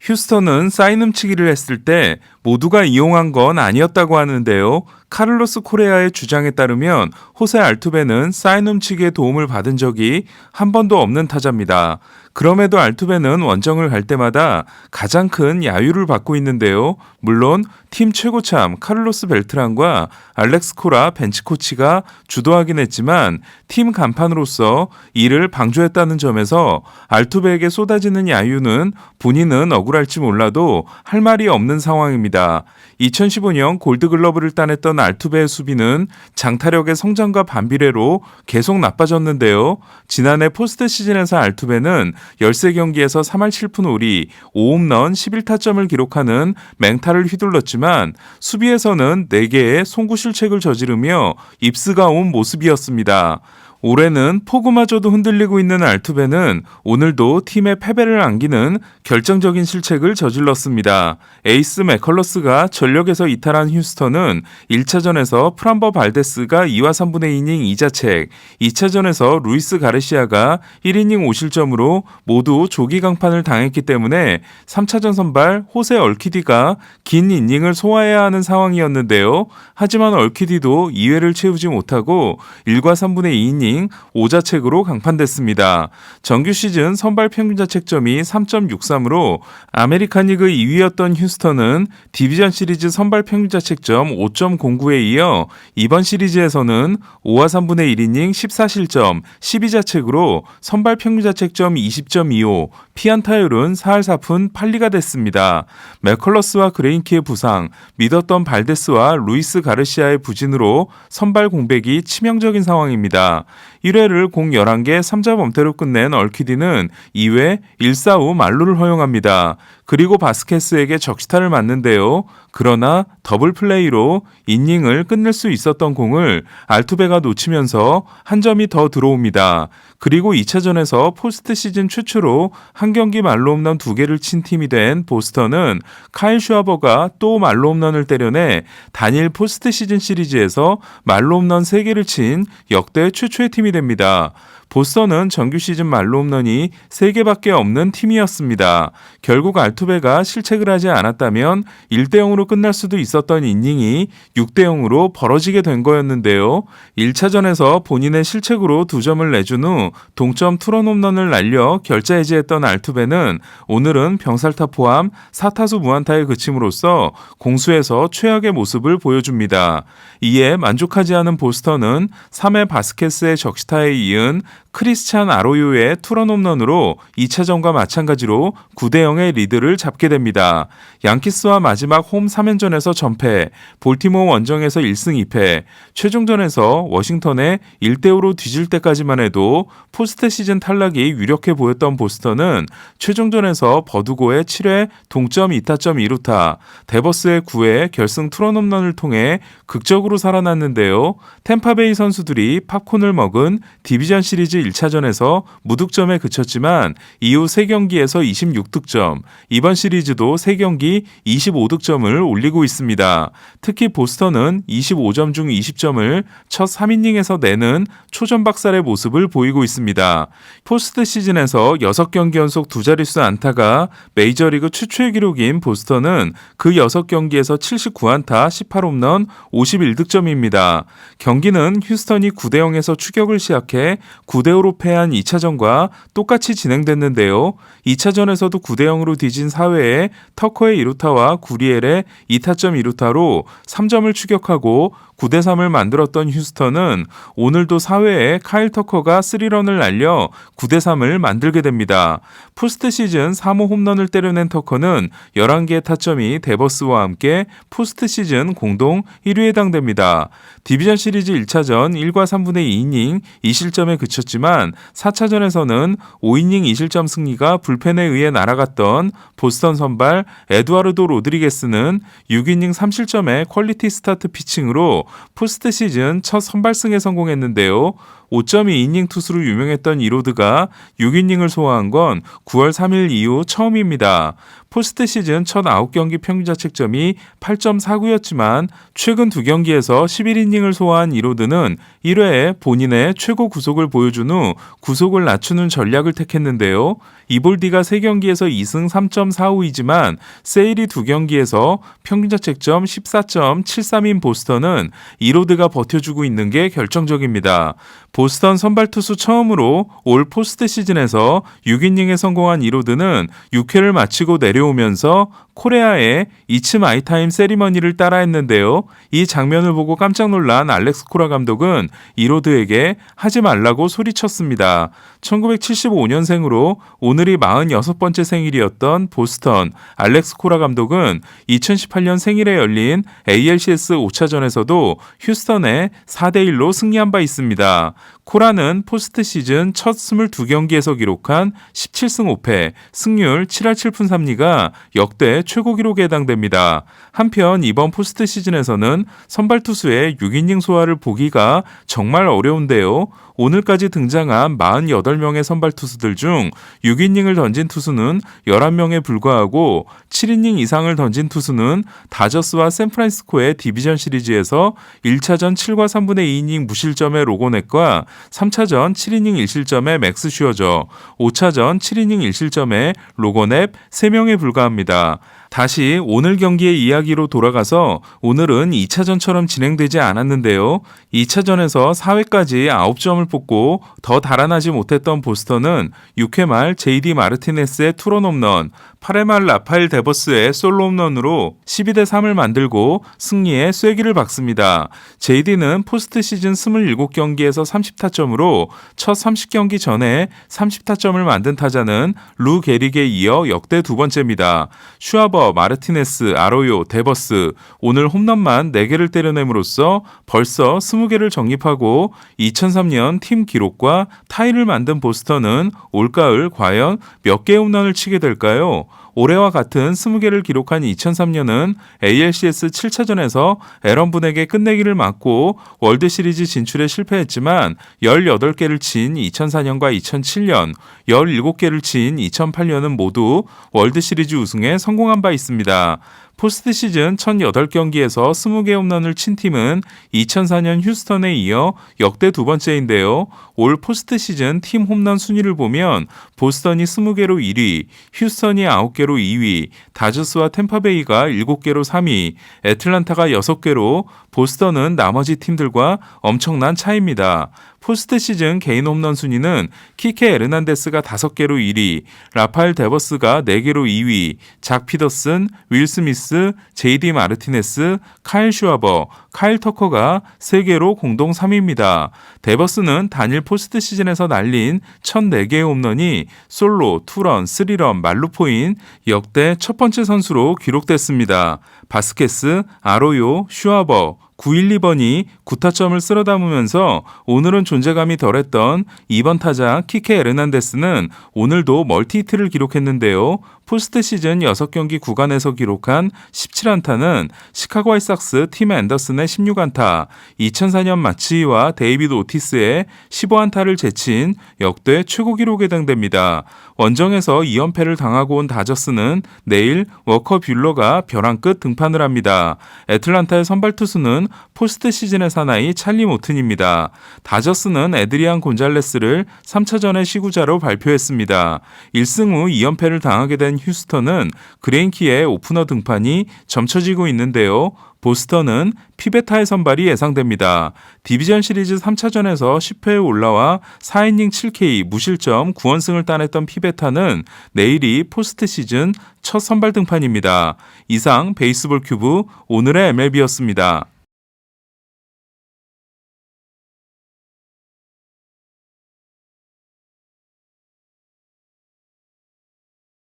휴스턴은 사인 훔치기를 했을 때 모두가 이용한 건 아니었다고 하는데요. 카를로스 코레아의 주장에 따르면 호세 알투베는 사인 훔치기에 도움을 받은 적이 한 번도 없는 타자입니다. 그럼에도 알투베는 원정을 갈 때마다 가장 큰 야유를 받고 있는데요. 물론 팀 최고참 카를로스 벨트란과 알렉스 코라 벤치 코치가 주도하긴 했지만 팀 간판으로서 이를 방조했다는 점에서 알투베에게 쏟아지는 야유는 본인은 억울할지 몰라도 할 말이 없는 상황입니다. 2015년 골드글러브를 따냈던 알투베의 수비는 장타력의 성장과 반비례로 계속 나빠졌는데요. 지난해 포스트 시즌에서 알투베는 13경기에서 3할 7푼 5리 5홈런 11타점을 기록하는 맹타를 휘둘렀지만 수비에서는 4개의 송구 실책을 저지르며 입스가 온 모습이었습니다. 올해는 포구마저도 흔들리고 있는 알투베는 오늘도 팀의 패배를 안기는 결정적인 실책을 저질렀습니다. 에이스 맥컬러스가 전력에서 이탈한 휴스턴은 1차전에서 프람버 발데스가 2와 3분의 2이닝 2자책, 2차전에서 루이스 가르시아가 1이닝 5실점으로 모두 조기 강판을 당했기 때문에 3차전 선발 호세 얼키디가 긴 이닝을 소화해야 하는 상황이었는데요. 하지만 얼키디도 2회를 채우지 못하고 1과 3분의 2이닝 5자책으로 강판됐습니다. 정규 시즌 선발 평균 자책점이 3.63으로 아메리칸 리그 2위였던 휴스턴은 디비전 시리즈 선발 평균 자책점 5.09에 이어 이번 시리즈에서는 5와 3분의 1이닝 14실점 12자책으로 선발 평균 자책점 20.25, 피안타율은 4할 4푼 8리가 됐습니다. 맥컬러스와 그레인키의 부상, 믿었던 발데스와 루이스 가르시아의 부진으로 선발 공백이 치명적인 상황입니다. 1회를 공 11개 3자 범퇴로 끝낸 얼키디는 2회 1사후 만루를 허용합니다. 그리고 바스케스에게 적시타를 맞는데요. 그러나 더블 플레이로 이닝을 끝낼 수 있었던 공을 알투베가 놓치면서 한 점이 더 들어옵니다. 그리고 2차전에서 포스트 시즌 최초로 한 경기 말로 홈런 2개를 친 팀이 된 보스턴은 카일 슈아버가 또 말로 홈런을 때려내 단일 포스트 시즌 시리즈에서 말로 홈런 3개를 친 역대 최초의 팀이 됩니다. 보스턴은 정규 시즌 말로 홈런이 3개밖에 없는 팀이었습니다. 결국 알투베가 실책을 하지 않았다면 1대0으로 끝날 수도 있었던 이닝이 6대0으로 벌어지게 된 거였는데요. 1차전에서 본인의 실책으로 2점을 내준 후 동점 투런 홈런을 날려 결자해지했던 알투베는 오늘은 병살타 포함 4타수 무안타에 그침으로써 공수에서 최악의 모습을 보여줍니다. 이에 만족하지 않은 보스턴은 3회 바스케스의 적시타에 이은 크리스찬 아로요의 투런 홈런으로 2차전과 마찬가지로 9대0의 리드를 잡게 됩니다. 양키스와 마지막 홈 3연전에서 전패, 볼티모어 원정에서 1승 2패, 최종전에서 워싱턴에 1대5로 뒤질 때까지만 해도 포스트 시즌 탈락이 유력해 보였던 보스턴은 최종전에서 버두고의 7회 동점 2타점 2루타, 데버스의 9회 결승 투런 홈런을 통해 극적으로 살아났는데요. 템파베이 선수들이 팝콘을 먹은 디비전 시리즈 1차전에서 무득점에 그쳤지만 이후 3경기에서 26득점, 이번 시리즈도 3경기 25득점을 올리고 있습니다. 특히 보스턴은 25점 중 20점을 첫 3이닝에서 내는 초전박살의 모습을 보이고 있습니다. 포스트 시즌에서 6경기 연속 두 자릿수 안타가 메이저리그 최초의 기록인 보스턴은 그 6경기에서 79안타 18홈런 51득점입니다. 경기는 휴스턴이 9대0에서 추격을 시작해 9대5로 패한 2차전과 똑같이 진행됐는데요. 2차전에서도 9대0으로 뒤진 4회에 터커의 2루타와 구리엘의 2타점 2루타로 3점을 추격하고 9대3을 만들었던 휴스턴은 오늘도 4회에 카일 터커가 3런을 날려 9대3을 만들게 됩니다. 포스트 시즌 3호 홈런을 때려낸 터커는 11개의 타점이 데버스와 함께 포스트 시즌 공동 1위에 해당됩니다. 디비전 시리즈 1차전 1과 3분의 2이닝 2실점에 그쳤지만 4차전에서는 5이닝 2실점 승리가 불펜에 의해 날아갔던 보스턴 선발 에두아르도 로드리게스는 6이닝 3실점의 퀄리티 스타트 피칭으로 포스트 시즌 첫 선발승에 성공했는데요. 5.2이닝 투수로 유명했던 이로드가 6이닝을 소화한 건 9월 3일 이후 처음입니다. 포스트 시즌 첫 9경기 평균 자책점이 8.49였지만 최근 2경기에서 11이닝을 소화한 이로드는 1회에 본인의 최고 구속을 보여준 후 구속을 낮추는 전략을 택했는데요. 이볼디가 3경기에서 2승 3.45이지만 세일이 2경기에서 평균 자책점 14.73인 보스턴은 이로드가 버텨주고 있는 게 결정적입니다. 보스턴 선발 투수 처음으로 올 포스트 시즌에서 6이닝에 성공한 이로드는 6회를 마치고 내려오면서 코레아의 이츠 마이 타임 세리머니를 따라했는데요. 이 장면을 보고 깜짝 놀란 알렉스 코라 감독은 이로드에게 하지 말라고 소리쳤습니다. 1975년생으로 오늘이 46번째 생일이었던 보스턴 알렉스 코라 감독은 2018년 생일에 열린 ALCS 5차전에서도 휴스턴에 4대1로 승리한 바 있습니다. 코라는 포스트 시즌 첫 22경기에서 기록한 17승 5패, 승률 7할 7푼 3리가 역대 최고 기록에 해당됩니다. 한편 이번 포스트 시즌에서는 선발 투수의 6이닝 소화를 보기가 정말 어려운데요. 오늘까지 등장한 48명의 선발 투수들 중 6이닝을 던진 투수는 11명에 불과하고 7이닝 이상을 던진 투수는 다저스와 샌프란시스코의 디비전 시리즈에서 1차전 7과 3분의 2이닝 무실점의 로고넷과 3차전 7이닝 1실점의 맥스 슈어저, 5차전 7이닝 1실점의 로고넷 3명에 불과합니다. 다시 오늘 경기의 이야기로 돌아가서 오늘은 2차전처럼 진행되지 않았는데요. 2차전에서 4회까지 9점을 뽑고 더 달아나지 못했던 보스턴은 6회 말 JD 마르티네스의 투런 홈런, 8회 말 라파엘 데버스의 솔로 홈런으로 12대3을 만들고 승리의 쐐기를 박습니다. JD는 포스트 시즌 27경기에서 30타점으로 첫 30경기 전에 30타점을 만든 타자는 루 게릭에 이어 역대 두 번째입니다. 슈아버, 마르티네스, 아로요, 데버스 오늘 홈런만 4개를 때려냄으로써 벌써 20개를 정립하고 2003년 팀 기록과 타이를 만든 보스턴은 올가을 과연 몇 개의 홈런을 치게 될까요? 올해와 같은 20개를 기록한 2003년은 ALCS 7차전에서 에런 분에게 끝내기를 맞고 월드시리즈 진출에 실패했지만 18개를 친 2004년과 2007년, 17개를 친 2008년은 모두 월드시리즈 우승에 성공한 바 있습니다. 포스트 시즌 1008경기에서 20개 홈런을 친 팀은 2004년 휴스턴에 이어 역대 두 번째인데요. 올 포스트 시즌 팀 홈런 순위를 보면 보스턴이 20개로 1위, 휴스턴이 9개로 2위, 다저스와 템파베이가 7개로 3위, 애틀란타가 6개로 보스턴은 나머지 팀들과 엄청난 차이입니다. 포스트 시즌 개인 홈런 순위는 키케 에르난데스가 5개로 1위, 라파엘 데버스가 4개로 2위, 작 피더슨, 윌 스미스, JD 마르티네스, 카일 슈아버, 카일 터커가 3개로 공동 3위입니다. 데버스는 단일 포스트 시즌에서 날린 1004개의 홈런이 솔로, 투런, 3런, 말루포인 역대 첫 번째 선수로 기록됐습니다. 바스케스, 아로요, 슈아버, 912번이 9타점을 쓸어 담으면서 오늘은 존재감이 덜했던 2번 타자 키케 에르난데스는 오늘도 멀티히트를 기록했는데요. 포스트 시즌 6경기 구간에서 기록한 17안타는 시카고 화이트삭스 팀 앤더슨의 16안타, 2004년 마치와 데이비드 오티스의 15안타를 제친 역대 최고 기록에 해당됩니다. 원정에서 2연패를 당하고 온 다저스는 내일 워커 뷰러가 벼랑 끝 등판을 합니다. 애틀란타의 선발 투수는 포스트 시즌의 사나이 찰리 모튼입니다. 다저스는 에드리안 곤잘레스를 3차전의 시구자로 발표했습니다. 1승 후 2연패를 당하게 된 휴스턴은 그레인키의 오프너 등판이 점쳐지고 있는데요. 보스턴은 피베타의 선발이 예상됩니다. 디비전 시리즈 3차전에서 10회에 올라와 4이닝 7K 무실점 9원승을 따냈던 피베타는 내일이 포스트 시즌 첫 선발 등판입니다. 이상 베이스볼 큐브 오늘의 MLB였습니다.